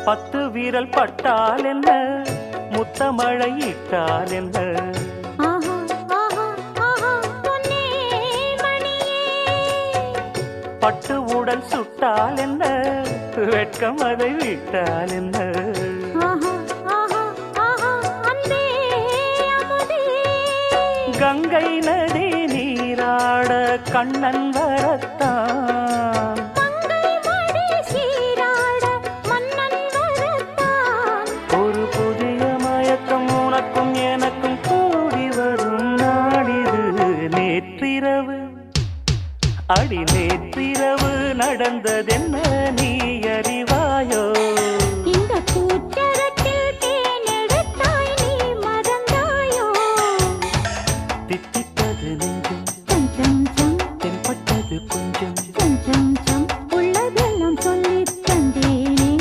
10 வீரல் பட்டால் என்ன, முத்தமழை இட்டால் என்ன, பட்டு உடல் சுட்டால் என்ன, வெட்கம் அதை விட்டால் என்ன. கங்கை நதி நீராட கண்ணன் வரத்தான், ஒரு புதிய மயக்கம் உனக்கும் எனக்கும் கூடி வரும் நாடிது. நேற்றிரவு அடி நேற்றிரவு நடந்ததென்ன,